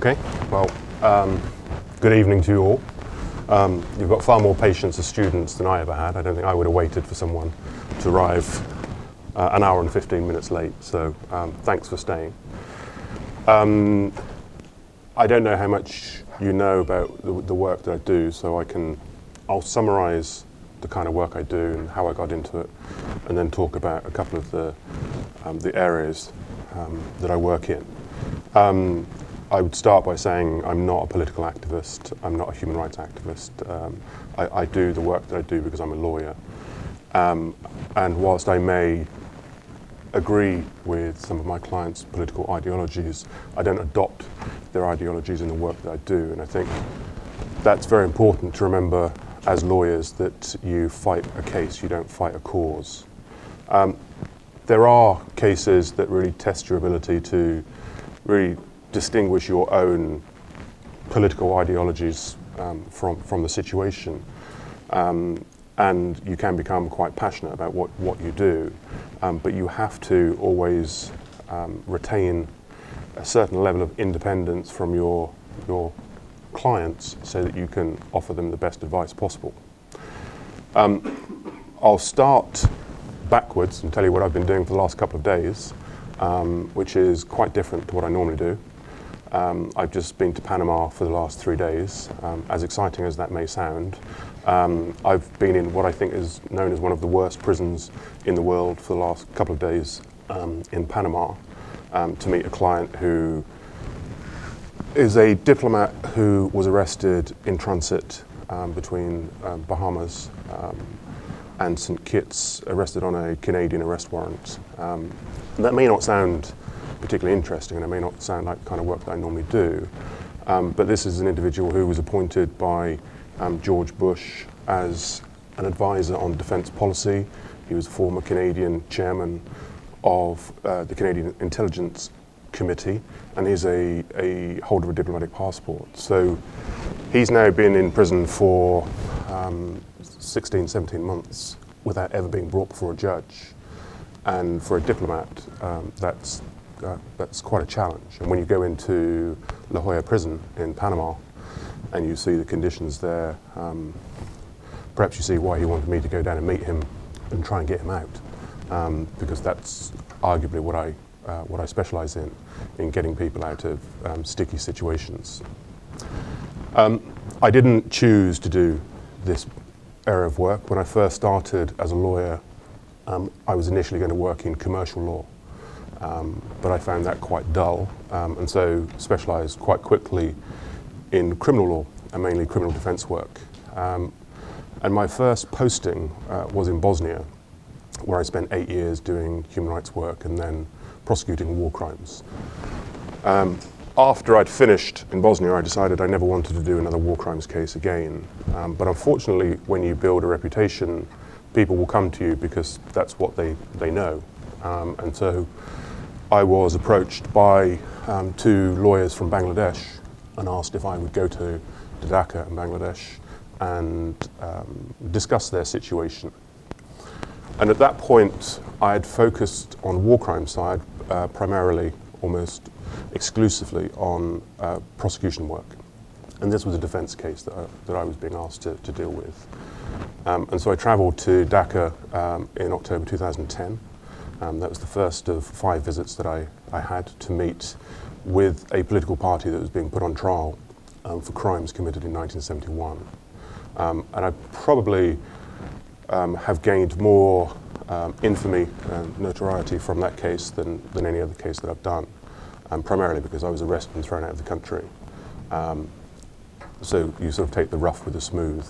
Okay, well, good evening to you all. You've got far more patience as students than I ever had. I don't think I would have waited for someone to arrive an hour and 15 minutes late, so thanks for staying. I don't know how much you know about the work that I do, so I'll summarize the kind of work I do and how I got into it, and then talk about a couple of the areas that I work in. I would start by saying I'm not a political activist, I'm not a human rights activist. I do the work that I do because I'm a lawyer. And whilst I may agree with some of my clients' political ideologies, I don't adopt their ideologies in the work that I do. And I think that's very important to remember as lawyers, that you fight a case, you don't fight a cause. There are cases that really test your ability to really distinguish your own political ideologies from the situation. And you can become quite passionate about what you do, but you have to always retain a certain level of independence from your clients so that you can offer them the best advice possible. I'll start backwards and tell you what I've been doing for the last couple of days, which is quite different to what I normally do. I've just been to Panama for the last 3 days. As exciting as that may sound, I've been in what I think is known as one of the worst prisons in the world for the last couple of days in Panama, to meet a client who is a diplomat who was arrested in transit between Bahamas and St. Kitts, arrested on a Canadian arrest warrant. That may not sound particularly interesting, and it may not sound like the kind of work that I normally do, but this is an individual who was appointed by George Bush as an advisor on defense policy. He was a former Canadian chairman of the Canadian Intelligence Committee, and he's a holder of a diplomatic passport. So he's now been in prison for 16, 17 months without ever being brought before a judge. And for a diplomat, that's quite a challenge. And when you go into La Jolla prison in Panama and you see the conditions there, perhaps you see why he wanted me to go down and meet him and try and get him out, because that's arguably what I specialize in getting people out of sticky situations. I didn't choose to do this area of work. When I first started as a lawyer, I was initially going to work in commercial law. But I found that quite dull, and so specialised quite quickly in criminal law, and mainly criminal defence work. And my first posting was in Bosnia, where I spent 8 years doing human rights work and then prosecuting war crimes. After I'd finished in Bosnia, I decided I never wanted to do another war crimes case again. But unfortunately, when you build a reputation, people will come to you because that's what they know. And so I was approached by 2 lawyers from Bangladesh and asked if I would go to Dhaka in Bangladesh and discuss their situation. And at that point, I had focused on war crime side, primarily, almost exclusively on prosecution work. And this was a defense case that I was being asked to deal with. And so I traveled to Dhaka in October 2010. That was the first of 5 visits that I had to meet with a political party that was being put on trial for crimes committed in 1971. And I probably have gained more infamy and notoriety from that case than any other case that I've done, primarily because I was arrested and thrown out of the country. So you sort of take the rough with the smooth.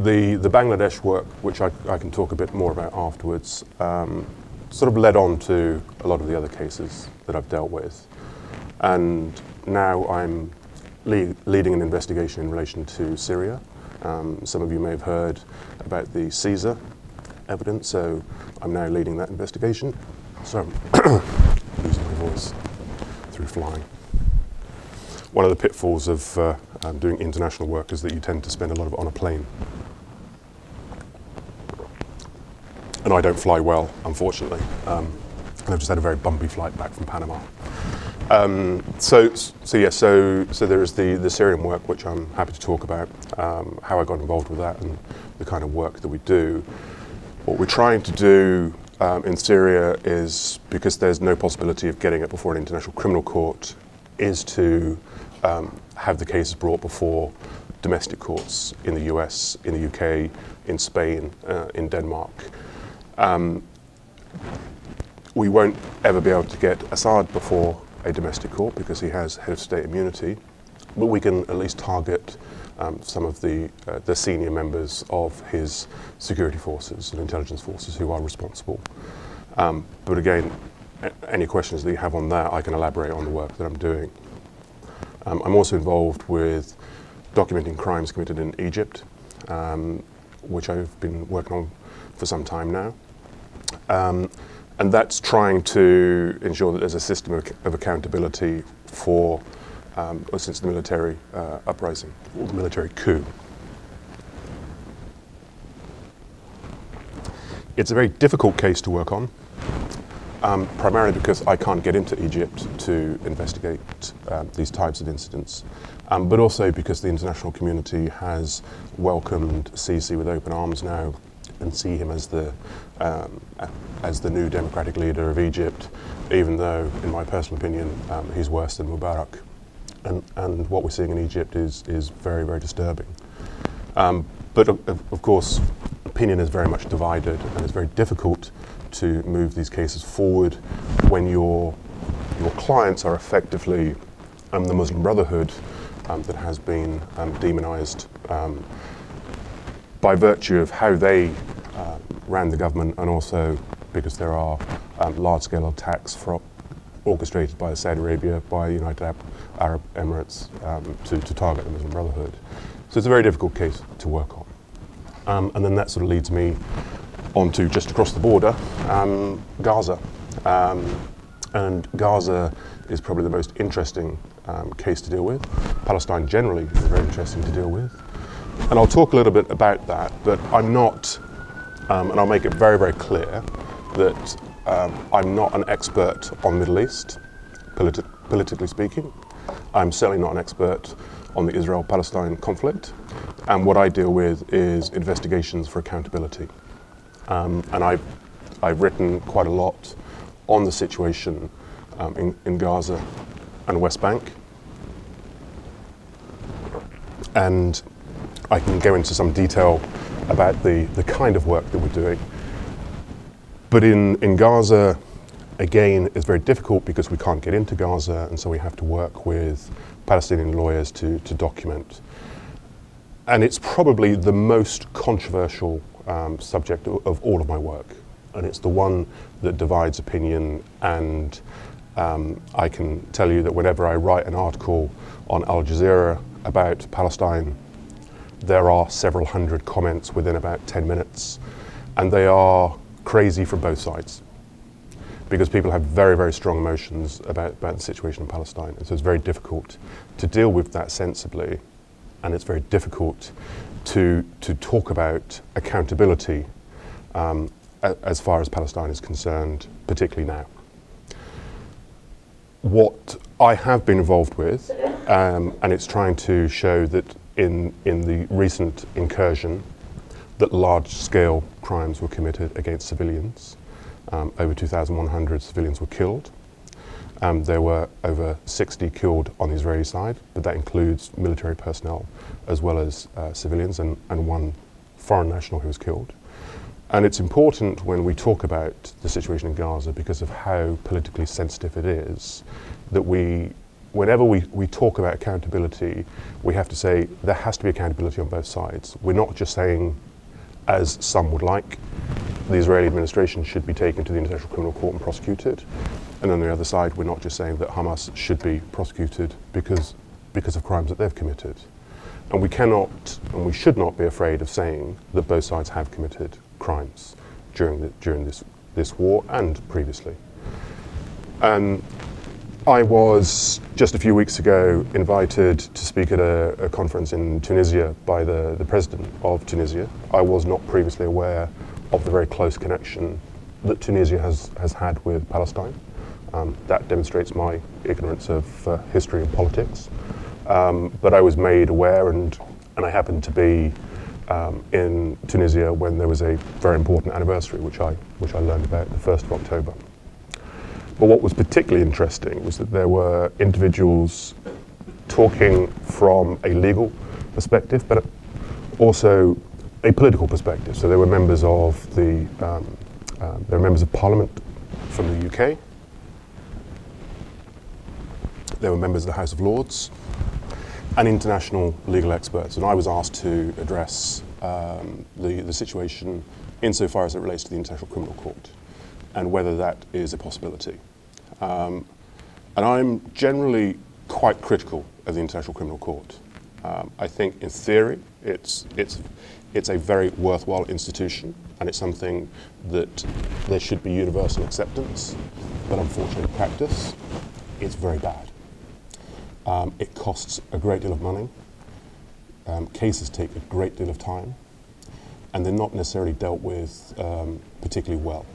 The Bangladesh work, which I can talk a bit more about afterwards, sort of led on to a lot of the other cases that I've dealt with. And now I'm leading an investigation in relation to Syria. Some of you may have heard about the Caesar evidence, so I'm now leading that investigation. So I'm losing my voice through flying. One of the pitfalls of doing international work is that you tend to spend a lot of it on a plane. And I don't fly well, unfortunately. And I've just had a very bumpy flight back from Panama. So there is the Syrian work, which I'm happy to talk about, how I got involved with that and the kind of work that we do. What we're trying to do in Syria is, because there's no possibility of getting it before an international criminal court, is to have the cases brought before domestic courts in the US, in the UK, in Spain, in Denmark. We won't ever be able to get Assad before a domestic court because he has head of state immunity, but we can at least target some of the senior members of his security forces and intelligence forces who are responsible. But again, any questions that you have on that, I can elaborate on the work that I'm doing. I'm also involved with documenting crimes committed in Egypt, which I've been working on for some time now. And that's trying to ensure that there's a system of accountability for, since the military uprising, or the military coup. It's a very difficult case to work on, primarily because I can't get into Egypt to investigate these types of incidents, but also because the international community has welcomed Sisi with open arms now and see him as the new democratic leader of Egypt, even though, in my personal opinion, he's worse than Mubarak. And what we're seeing in Egypt is very, very disturbing. But of course, opinion is very much divided, and it's very difficult to move these cases forward when your clients are effectively the Muslim Brotherhood that has been demonized by virtue of how they ran the government, and also because there are large-scale attacks orchestrated by Saudi Arabia, by the United Arab Emirates to target the Muslim Brotherhood. So it's a very difficult case to work on. And then that sort of leads me onto, just across the border, Gaza. And Gaza is probably the most interesting case to deal with. Palestine generally is very interesting to deal with. And I'll talk a little bit about that, but I'm not, and I'll make it very, very clear that I'm not an expert on Middle East, politically speaking. I'm certainly not an expert on the Israel-Palestine conflict. And what I deal with is investigations for accountability. And I've written quite a lot on the situation in Gaza and West Bank. And I can go into some detail about the kind of work that we're doing. But in Gaza, again, it's very difficult because we can't get into Gaza, and so we have to work with Palestinian lawyers to document. And it's probably the most controversial subject of all of my work. And it's the one that divides opinion, and I can tell you that whenever I write an article on Al Jazeera about Palestine, there are several hundred comments within about 10 minutes, and they are crazy from both sides, because people have very, very strong emotions about the situation in Palestine. And so it's very difficult to deal with that sensibly, and it's very difficult to talk about accountability as far as Palestine is concerned, particularly now. What I have been involved with, and it's trying to show that in the recent incursion, that large-scale crimes were committed against civilians. Over 2,100 civilians were killed. There were over 60 killed on the Israeli side, but that includes military personnel as well as civilians, and one foreign national who was killed. And it's important when we talk about the situation in Gaza, because of how politically sensitive it is, that whenever we talk about accountability, we have to say there has to be accountability on both sides. We're not just saying, as some would like, the Israeli administration should be taken to the International Criminal Court and prosecuted. And on the other side, we're not just saying that Hamas should be prosecuted because of crimes that they've committed. And we cannot, and we should not be afraid of saying that both sides have committed crimes during this war and previously. I was, just a few weeks ago, invited to speak at a conference in Tunisia by the president of Tunisia. I was not previously aware of the very close connection that Tunisia has had with Palestine. That demonstrates my ignorance of history and politics. But I was made aware, and I happened to be in Tunisia when there was a very important anniversary, which I learned about the 1st of October. But what was particularly interesting was that there were individuals talking from a legal perspective, but also a political perspective. So there were members of Parliament from the UK. There were members of the House of Lords and international legal experts. And I was asked to address the situation insofar as it relates to the International Criminal Court and whether that is a possibility. And I'm generally quite critical of the International Criminal Court. I think in theory it's a very worthwhile institution, and it's something that there should be universal acceptance, but unfortunately in practice it's very bad. It costs a great deal of money, cases take a great deal of time, and they're not necessarily dealt with particularly well.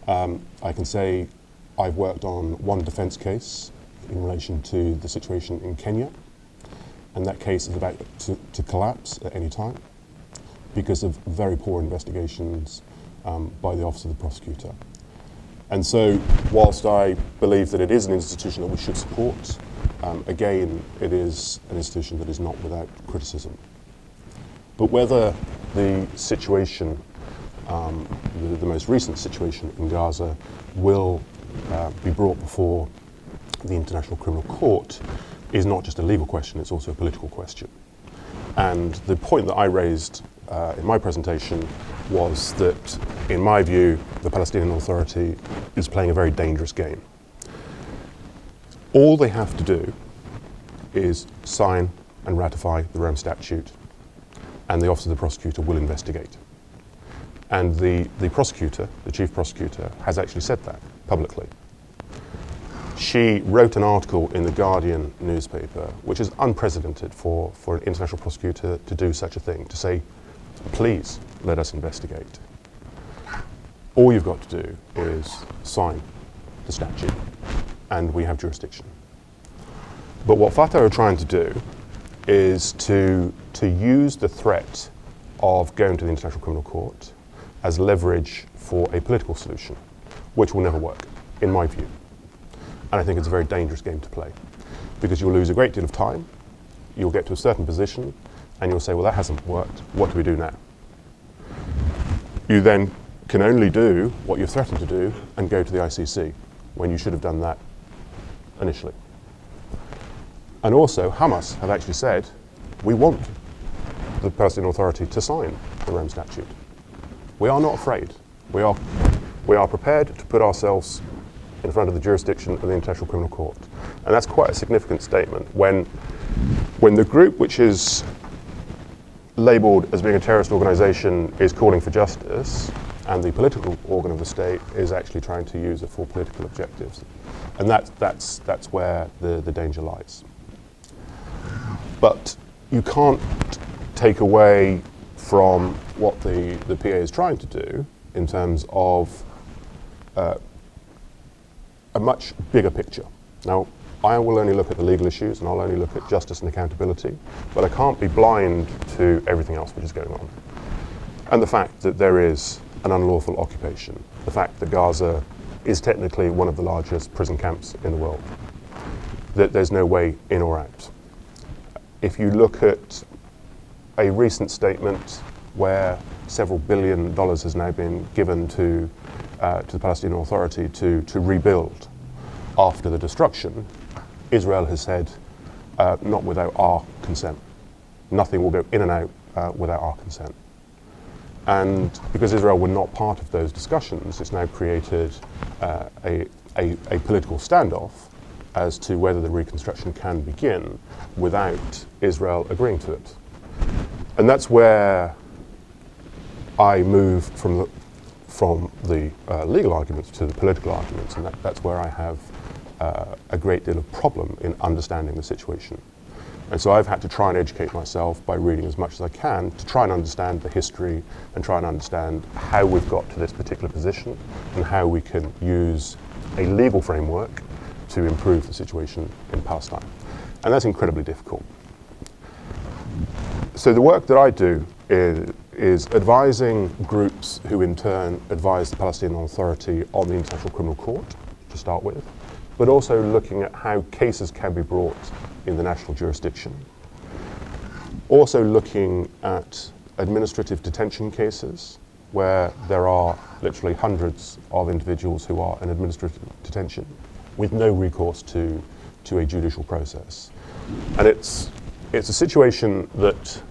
I can say I've worked on one defence case in relation to the situation in Kenya, and that case is about to collapse at any time because of very poor investigations by the Office of the Prosecutor. And so, whilst I believe that it is an institution that we should support, again, it is an institution that is not without criticism. But whether the situation, the most recent situation in Gaza, will be brought before the International Criminal Court is not just a legal question, it's also a political question. And the point that I raised in my presentation was that, in my view, the Palestinian Authority is playing a very dangerous game. All they have to do is sign and ratify the Rome Statute, and the Office of the Prosecutor will investigate. And the prosecutor, the chief prosecutor, has actually said that publicly. She wrote an article in the Guardian newspaper, which is unprecedented for an international prosecutor to do such a thing, to say, please let us investigate. All you've got to do is sign the statute, and we have jurisdiction. But what Fatah are trying to do is to use the threat of going to the International Criminal Court as leverage for a political solution, which will never work, in my view. And I think it's a very dangerous game to play, because you'll lose a great deal of time, you'll get to a certain position, and you'll say, well, that hasn't worked, what do we do now? You then can only do what you've threatened to do and go to the ICC, when you should have done that initially. And also, Hamas have actually said, we want the Palestinian Authority to sign the Rome Statute. We are not afraid. We are prepared to put ourselves in front of the jurisdiction of the International Criminal Court. And that's quite a significant statement when the group which is labelled as being a terrorist organisation is calling for justice, and the political organ of the state is actually trying to use it for political objectives. And that's where the danger lies. But you can't take away from what the PA is trying to do in terms of a much bigger picture. Now, I will only look at the legal issues and I'll only look at justice and accountability, but I can't be blind to everything else which is going on. And the fact that there is an unlawful occupation, the fact that Gaza is technically one of the largest prison camps in the world, that there's no way in or out. If you look at a recent statement where several $1 billion has now been given to the Palestinian Authority to rebuild after the destruction, Israel has said, not without our consent. Nothing will go in and out without our consent. And because Israel were not part of those discussions, it's now created a political standoff as to whether the reconstruction can begin without Israel agreeing to it. And that's where I move from the legal arguments to the political arguments, and that's where I have a great deal of problem in understanding the situation. And so I've had to try and educate myself by reading as much as I can to try and understand the history and try and understand how we've got to this particular position and how we can use a legal framework to improve the situation in Palestine. And that's incredibly difficult. So the work that I do is advising groups who in turn advise the Palestinian Authority on the International Criminal Court, to start with, but also looking at how cases can be brought in the national jurisdiction. Also looking at administrative detention cases where there are literally hundreds of individuals who are in administrative detention with no recourse to a judicial process. And it's a situation that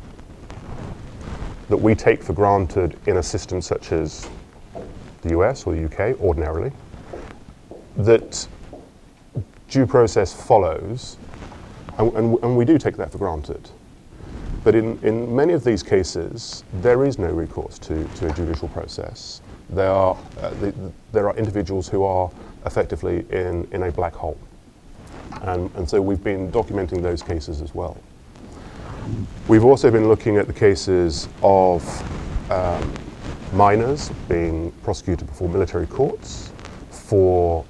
we take for granted in a system such as the US or the UK ordinarily, that due process follows, and we do take that for granted. But in many of these cases, there is no recourse to a judicial process. There are individuals who are effectively in a black hole. And so we've been documenting those cases as well. We've also been looking at the cases of minors being prosecuted before military courts for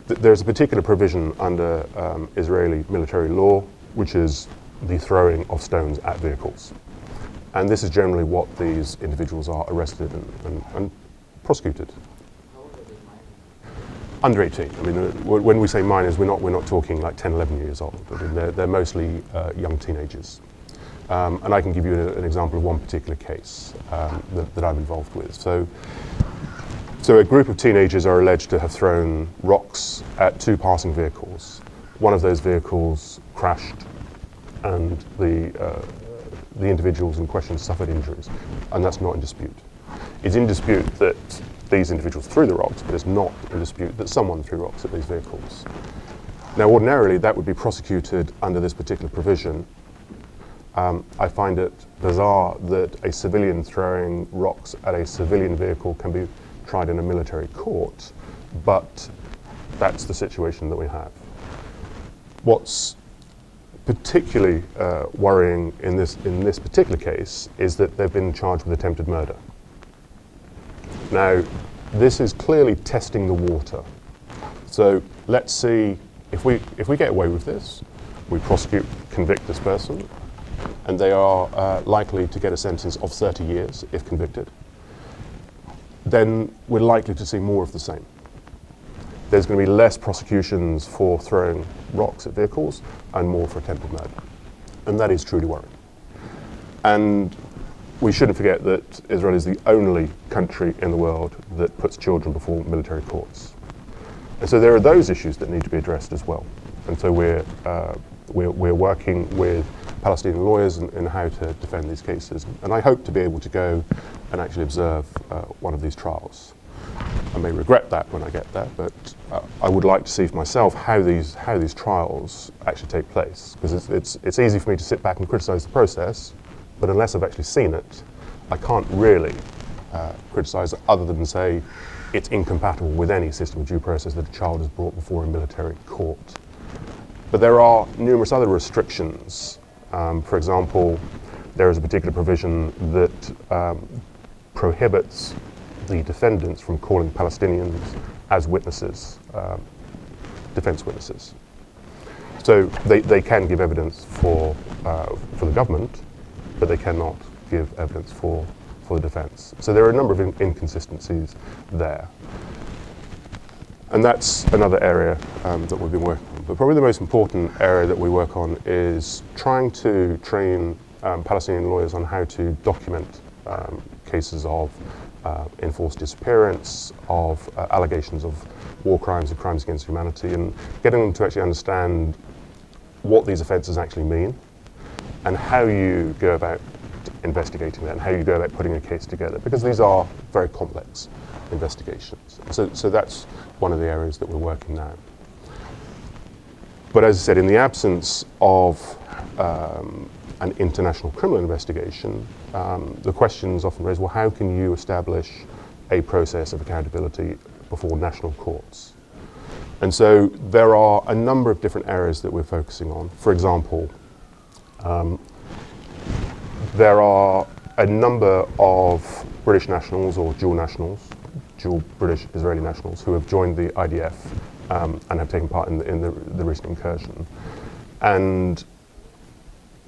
there's a particular provision under Israeli military law, which is the throwing of stones at vehicles. And this is generally what these individuals are arrested and prosecuted. Under 18. I mean, when we say minors, we're not talking like 10, 11 years old. I mean, they're mostly young teenagers. And I can give you an example of one particular case that I'm involved with. So a group of teenagers are alleged to have thrown rocks at two passing vehicles. One of those vehicles crashed, and the individuals in question suffered injuries, and that's not in dispute. It's in dispute that these individuals threw the rocks, but it's not in dispute that someone threw rocks at these vehicles. Now, ordinarily, that would be prosecuted under this particular provision. I find it bizarre that a civilian throwing rocks at a civilian vehicle can be tried in a military court, but that's the situation that we have. What's particularly worrying in this particular case is that they've been charged with attempted murder. Now, this is clearly testing the water. So let's see if we get away with this, we prosecute, convict this person, and they are likely to get a sentence of 30 years if convicted. Then we're likely to see more of the same. There's going to be less prosecutions for throwing rocks at vehicles and more for attempted murder. And that is truly worrying. And we shouldn't forget that Israel is the only country in the world that puts children before military courts. And so there are those issues that need to be addressed as well. And so we're working with Palestinian lawyers in how to defend these cases. And I hope to be able to go and actually observe one of these trials. I may regret that when I get there, but I would like to see for myself how these trials actually take place. Because it's easy for me to sit back and criticize the process, but unless I've actually seen it, I can't really criticize it other than say it's incompatible with any system of due process that a child is brought before a military court. But there are numerous other restrictions. For example, there is a particular provision that prohibits the defendants from calling Palestinians as witnesses, defense witnesses. So they can give evidence for the government, but they cannot give evidence for the defense. So there are a number of inconsistencies there. And that's another area that we've been working on. But probably the most important area that we work on is trying to train Palestinian lawyers on how to document cases of enforced disappearance, of allegations of war crimes and crimes against humanity, and getting them to actually understand what these offences actually mean and how you go about investigating that and how you go about putting a case together, because these are very complex investigations. So that's one of the areas that we're working now. But as I said, in the absence of an international criminal investigation, the question is often raised, well, how can you establish a process of accountability before national courts? And so there are a number of different areas that we're focusing on. For example, there are a number of British nationals or dual nationals, dual British Israeli nationals who have joined the IDF and have taken part in the recent incursion. And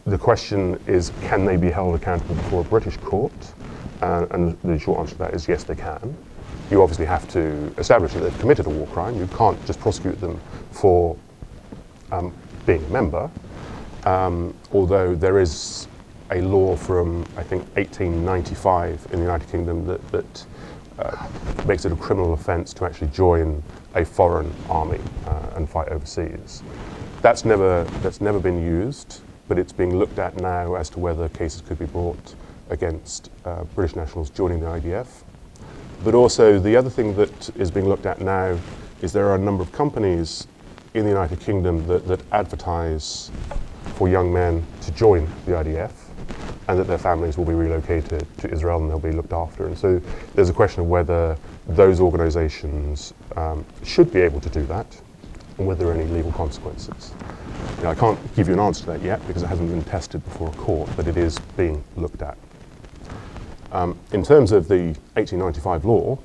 the question is, can they be held accountable before a British court? And the short answer to that is yes, they can. You obviously have to establish that they've committed a war crime. You can't just prosecute them for being a member, although there is a law from, I think, 1895 in the United Kingdom that makes it a criminal offence to actually join a foreign army and fight overseas. That's never been used, but it's being looked at now as to whether cases could be brought against British nationals joining the IDF. But also the other thing that is being looked at now is there are a number of companies in the United Kingdom that advertise for young men to join the IDF, and that their families will be relocated to Israel and they'll be looked after. And so there's a question of whether those organisations should be able to do that, and whether there are any legal consequences. You know, I can't give you an answer to that yet because it hasn't been tested before a court, but it is being looked at. In terms of the 1895 law,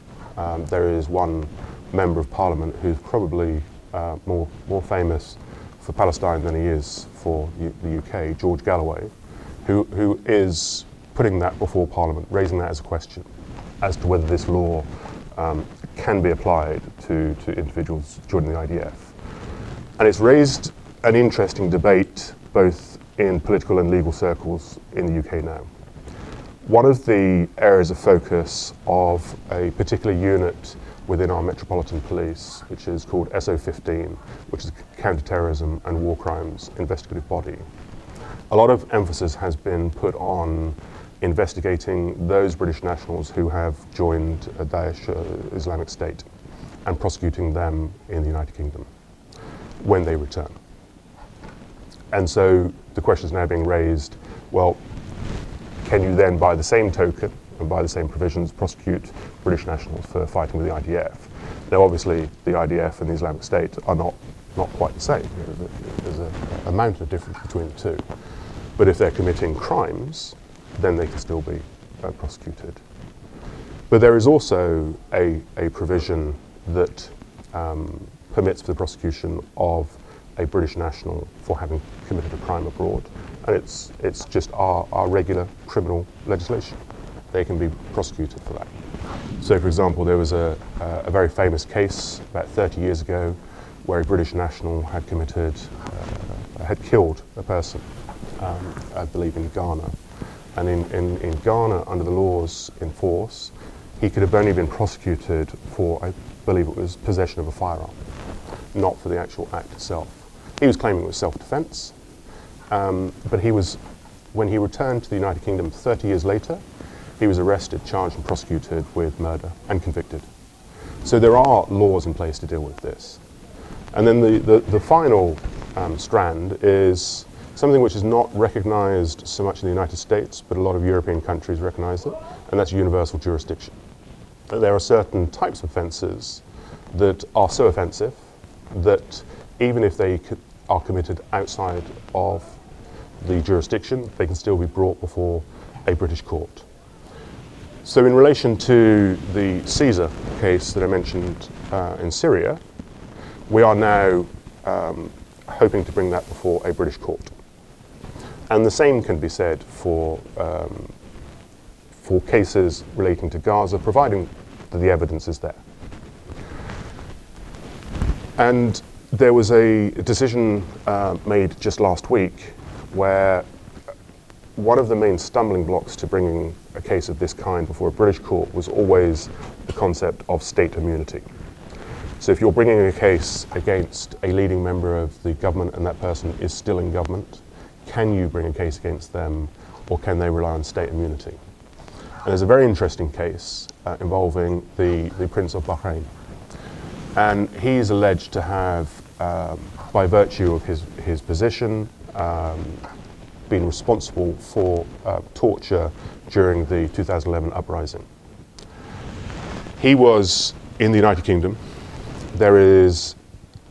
there is one member of Parliament who's probably more famous for Palestine than he is for the UK, George Galloway, who is putting that before Parliament, raising that as a question as to whether this law can be applied to individuals joining the IDF. And it's raised an interesting debate both in political and legal circles in the UK now. One of the areas of focus of a particular unit within our Metropolitan Police, which is called SO15, which is a counter-terrorism and war crimes investigative body, a lot of emphasis has been put on investigating those British nationals who have joined Daesh, Islamic State, and prosecuting them in the United Kingdom when they return. And so the question is now being raised, well, can you then, by the same token and by the same provisions, prosecute British nationals for fighting with the IDF? Now, obviously, the IDF and the Islamic State are not quite the same. There's a mountain of difference between the two. But if they're committing crimes, then they can still be prosecuted. But there is also a provision that permits for the prosecution of a British national for having committed a crime abroad. And it's just our regular criminal legislation. They can be prosecuted for that. So, for example, there was a very famous case about 30 years ago where a British national had had killed a person, I believe in Ghana. And in Ghana, under the laws in force, he could have only been prosecuted for, I believe it was possession of a firearm, not for the actual act itself. He was claiming it was self-defense, but when he returned to the United Kingdom 30 years later, he was arrested, charged and prosecuted with murder and convicted. So there are laws in place to deal with this. And then the final strand is something which is not recognised so much in the United States, but a lot of European countries recognise it, and that's universal jurisdiction. There are certain types of offences that are so offensive that even if they are committed outside of the jurisdiction, they can still be brought before a British court. So in relation to the Caesar case that I mentioned in Syria, we are now hoping to bring that before a British court. And the same can be said for cases relating to Gaza, providing that the evidence is there. And there was a decision made just last week where one of the main stumbling blocks to bringing a case of this kind before a British court was always the concept of state immunity. So if you're bringing a case against a leading member of the government and that person is still in government, can you bring a case against them, or can they rely on state immunity? And there's a very interesting case involving the Prince of Bahrain. And he's alleged to have, by virtue of his position, been responsible for torture during the 2011 uprising. He was in the United Kingdom. There is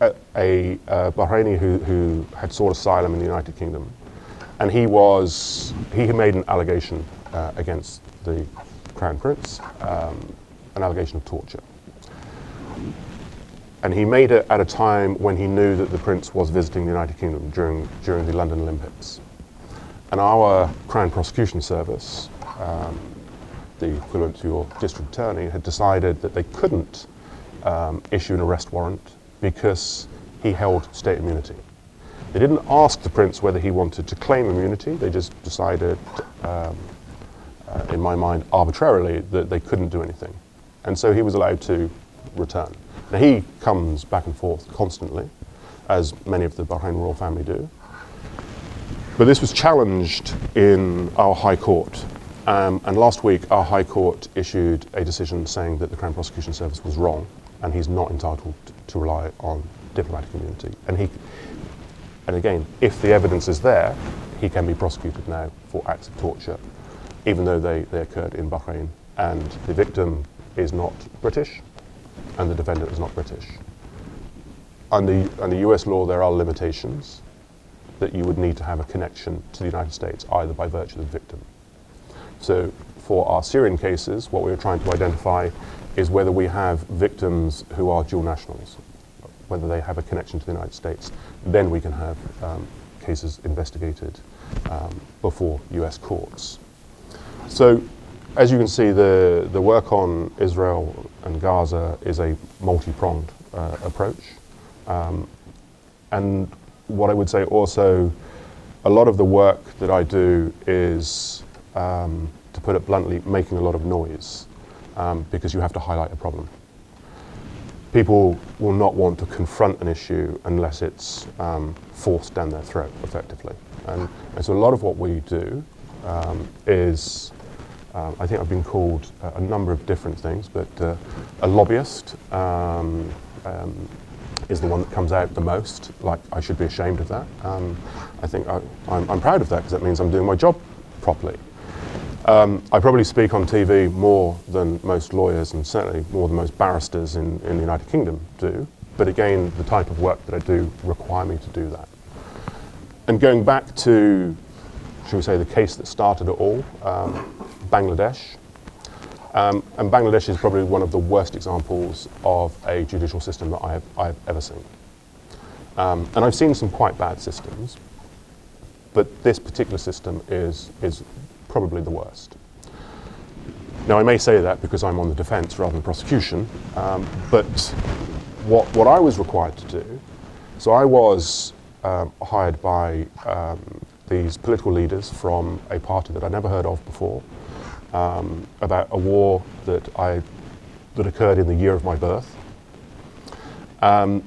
a Bahraini who had sought asylum in the United Kingdom, and he had made an allegation against the Crown Prince, an allegation of torture. And he made it at a time when he knew that the Prince was visiting the United Kingdom during the London Olympics. And our Crown Prosecution Service, the equivalent to your district attorney, had decided that they couldn't issue an arrest warrant because he held state immunity. They didn't ask the Prince whether he wanted to claim immunity. They just decided, in my mind, arbitrarily that they couldn't do anything. And so he was allowed to return. Now, he comes back and forth constantly, as many of the Bahrain royal family do. But this was challenged in our High Court. And last week, our High Court issued a decision saying that the Crown Prosecution Service was wrong and he's not entitled to rely on diplomatic immunity. And again, if the evidence is there, he can be prosecuted now for acts of torture, even though they occurred in Bahrain. And the victim is not British, and the defendant is not British. Under US law, there are limitations that you would need to have a connection to the United States, either by virtue of the victim. So for our Syrian cases, what we were trying to identify is whether we have victims who are dual nationals, whether they have a connection to the United States. Then we can have cases investigated before US courts. So as you can see, the work on Israel and Gaza is a multi-pronged approach. And what I would say also, a lot of the work that I do is, to put it bluntly, making a lot of noise, because you have to highlight a problem. People will not want to confront an issue unless it's forced down their throat, effectively. And so a lot of what we do is, I think I've been called a number of different things, but a lobbyist is the one that comes out the most. Like, I should be ashamed of that. I think I'm proud of that, because that means I'm doing my job properly. I probably speak on TV more than most lawyers, and certainly more than most barristers in the United Kingdom do. But again, the type of work that I do require me to do that. And going back to, shall we say, the case that started it all, Bangladesh. And Bangladesh is probably one of the worst examples of a judicial system that I've ever seen. And I've seen some quite bad systems, but this particular system is probably the worst. Now, I may say that because I'm on the defense rather than prosecution, but what I was required to do, so I was hired by these political leaders from a party that I'd never heard of before, about a war that occurred in the year of my birth. And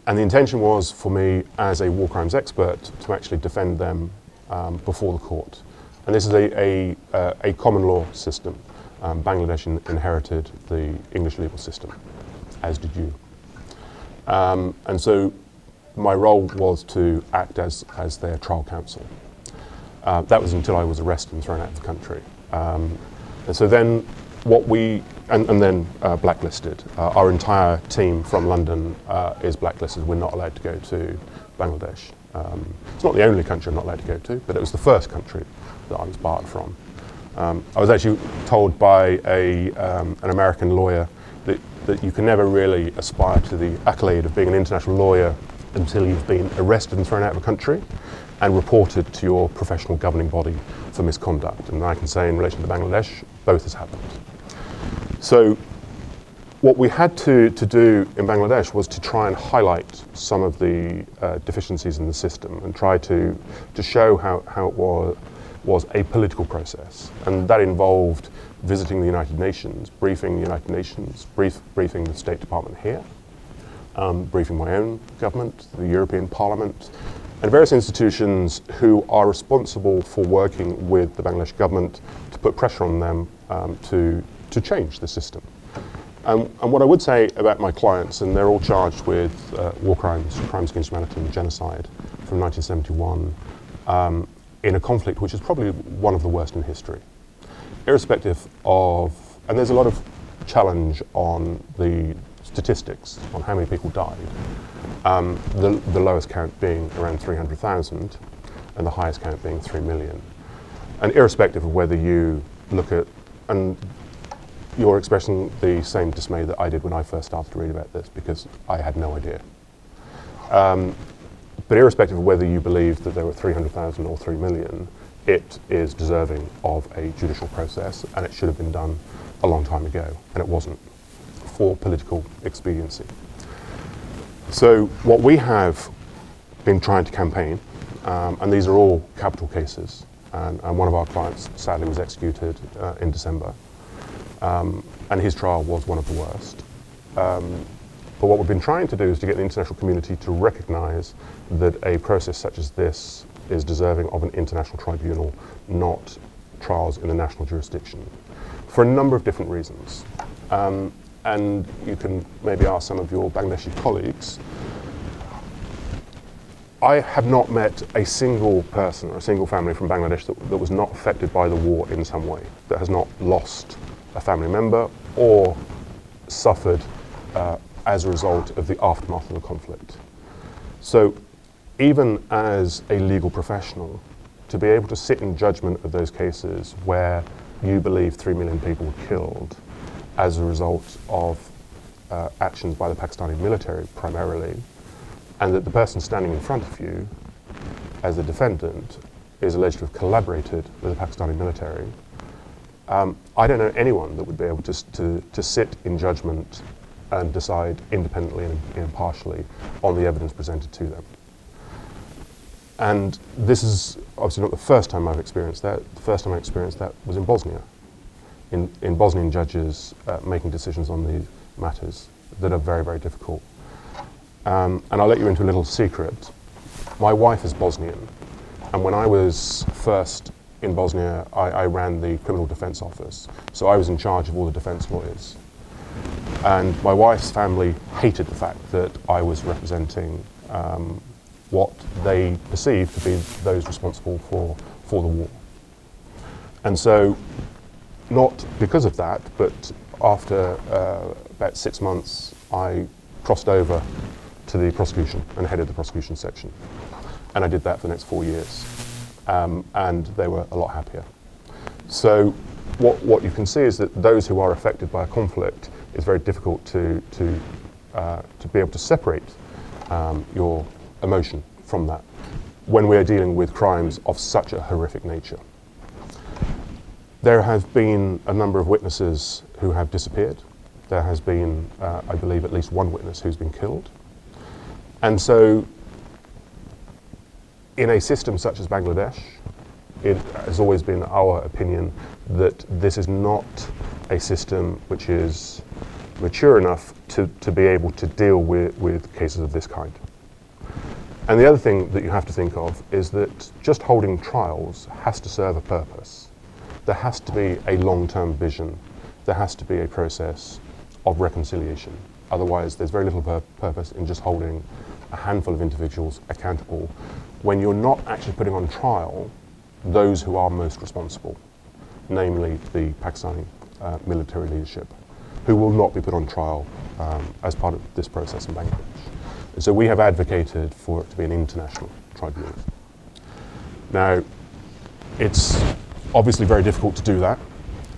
the intention was for me, as a war crimes expert, to actually defend them before the court. And this is a common law system. Bangladesh inherited the English legal system, as did you. And so my role was to act as their trial counsel. That was until I was arrested and thrown out of the country. And so then and then blacklisted. Our entire team from London is blacklisted. We're not allowed to go to Bangladesh. It's not the only country I'm not allowed to go to, but it was the first country that I was barred from. I was actually told by an American lawyer that you can never really aspire to the accolade of being an international lawyer until you've been arrested and thrown out of a country and reported to your professional governing body for misconduct. And I can say in relation to Bangladesh, both has happened. So what we had to do in Bangladesh was to try and highlight some of the deficiencies in the system and try to show how it was a political process. And that involved visiting the United Nations, briefing the United Nations, briefing the State Department here, briefing my own government, the European Parliament, and various institutions who are responsible for working with the Bangladesh government to put pressure on them to change the system. And what I would say about my clients, and they're all charged with war crimes, crimes against humanity and genocide from 1971, in a conflict which is probably one of the worst in history. Irrespective of, and there's a lot of challenge on the statistics on how many people died, the lowest count being around 300,000 and the highest count being 3 million. And irrespective of whether you look at, and you're expressing the same dismay that I did when I first started to read about this, because I had no idea. But irrespective of whether you believe that there were 300,000 or 3 million, it is deserving of a judicial process, and it should have been done a long time ago, and it wasn't, for political expediency. So what we have been trying to campaign, and these are all capital cases, and one of our clients sadly was executed in December, and his trial was one of the worst. But what we've been trying to do is to get the international community to recognise that a process such as this is deserving of an international tribunal, not trials in the national jurisdiction, for a number of different reasons. And you can maybe ask some of your Bangladeshi colleagues. I have not met a single person or a single family from Bangladesh that was not affected by the war in some way, that has not lost a family member or suffered as a result of the aftermath of the conflict. So even as a legal professional, to be able to sit in judgment of those cases where you believe 3 million people were killed as a result of actions by the Pakistani military primarily, and that the person standing in front of you as the defendant is alleged to have collaborated with the Pakistani military, I don't know anyone that would be able to sit in judgment and decide independently and impartially on the evidence presented to them. And this is obviously not the first time I've experienced that. The first time I experienced that was in Bosnia. In Bosnian judges making decisions on these matters that are very, very difficult. And I'll let you into a little secret. My wife is Bosnian, and when I was first in Bosnia, I ran the criminal defense office. So I was in charge of all the defense lawyers. And my wife's family hated the fact that I was representing what they perceived to be those responsible for the war. And so, not because of that, but after about 6 months, I crossed over to the prosecution and headed the prosecution section. And I did that for the next 4 years. And they were a lot happier. So what you can see is that those who are affected by a conflict, it's very difficult to be able to separate your emotion from that when we are dealing with crimes of such a horrific nature. There have been a number of witnesses who have disappeared. There has been, I believe, at least one witness who's been killed. And so, in a system such as Bangladesh, it has always been our opinion that this is not a system which is mature enough to be able to deal with cases of this kind. And the other thing that you have to think of is that just holding trials has to serve a purpose. There has to be a long-term vision. There has to be a process of reconciliation. Otherwise, there's very little purpose in just holding a handful of individuals accountable when you're not actually putting on trial those who are most responsible, namely the Pakistani military leadership, who will not be put on trial as part of this process in Bangladesh. And so we have advocated for it to be an international tribunal. Now, it's obviously very difficult to do that,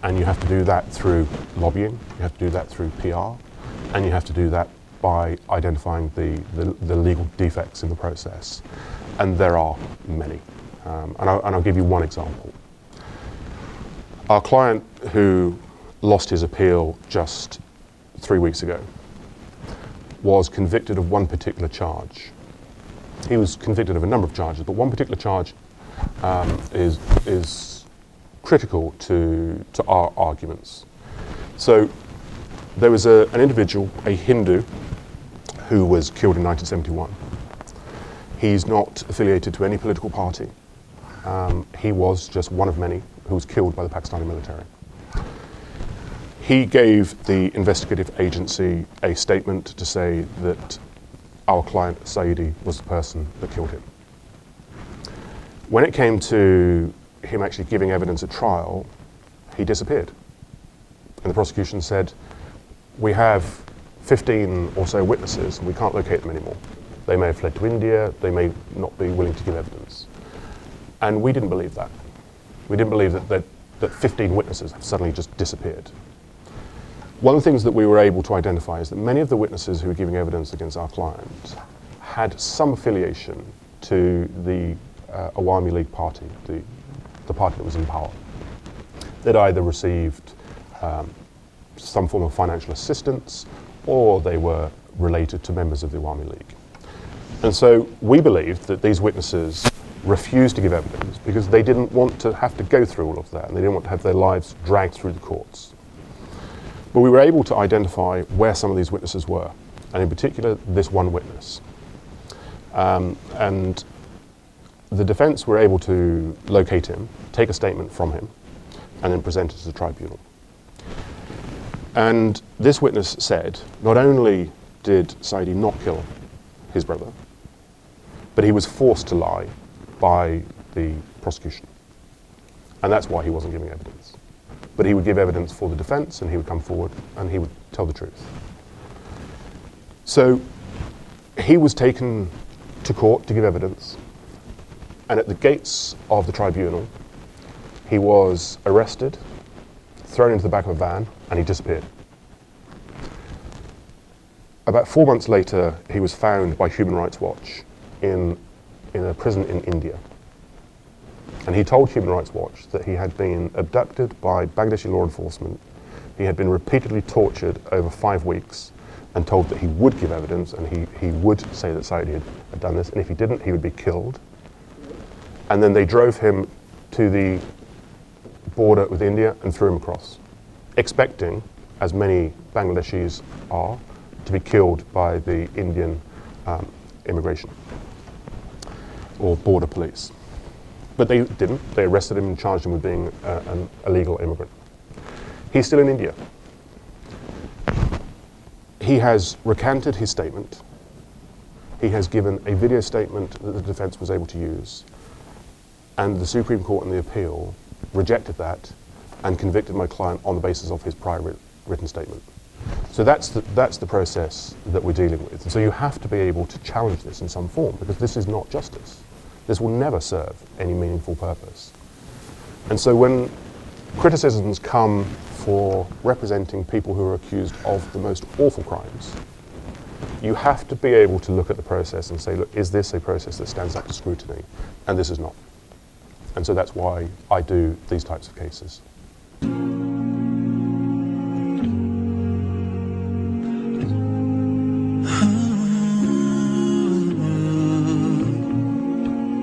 and you have to do that through lobbying, you have to do that through PR, and you have to do that by identifying the legal defects in the process. And there are many. And I'll give you one example. Our client who lost his appeal just 3 weeks ago was convicted of one particular charge. He was convicted of a number of charges, but one particular charge is critical to our arguments. So there was an individual, a Hindu, who was killed in 1971. He's not affiliated to any political party. He was just one of many who was killed by the Pakistani military. He gave the investigative agency a statement to say that our client, Saidi, was the person that killed him. When it came to him actually giving evidence at trial, he disappeared. And the prosecution said, we have 15 or so witnesses and we can't locate them anymore. They may have fled to India, they may not be willing to give evidence. And we didn't believe that. We didn't believe that 15 witnesses have suddenly just disappeared. One of the things that we were able to identify is that many of the witnesses who were giving evidence against our client had some affiliation to the Awami League party, the party that was in power. They'd either received some form of financial assistance, or they were related to members of the Awami League. And so we believed that these witnesses refused to give evidence because they didn't want to have to go through all of that, and they didn't want to have their lives dragged through the courts. But we were able to identify where some of these witnesses were, and in particular, this one witness. And the defense were able to locate him, take a statement from him, and then present it to the tribunal. And this witness said, not only did Saidi not kill his brother, but he was forced to lie by the prosecution. And that's why he wasn't giving evidence. But he would give evidence for the defense, and he would come forward and he would tell the truth. So he was taken to court to give evidence, and at the gates of the tribunal, he was arrested, thrown into the back of a van, and he disappeared. About 4 months later, he was found by Human Rights Watch in a prison in India. And he told Human Rights Watch that he had been abducted by Bangladeshi law enforcement. He had been repeatedly tortured over 5 weeks and told that he would give evidence, and he would say that Saidi had done this, and if he didn't, he would be killed. And then they drove him to the border with India and threw him across, expecting, as many Bangladeshis are, to be killed by the Indian immigration or border police. But they didn't. They arrested him and charged him with being an illegal immigrant. He's still in India. He has recanted his statement. He has given a video statement that the defense was able to use. And the Supreme Court in the appeal rejected that and convicted my client on the basis of his prior written statement. So that's the process that we're dealing with. And so you have to be able to challenge this in some form, because this is not justice. This will never serve any meaningful purpose. And so when criticisms come for representing people who are accused of the most awful crimes, you have to be able to look at the process and say, look, is this a process that stands up to scrutiny? And this is not. And so that's why I do these types of cases.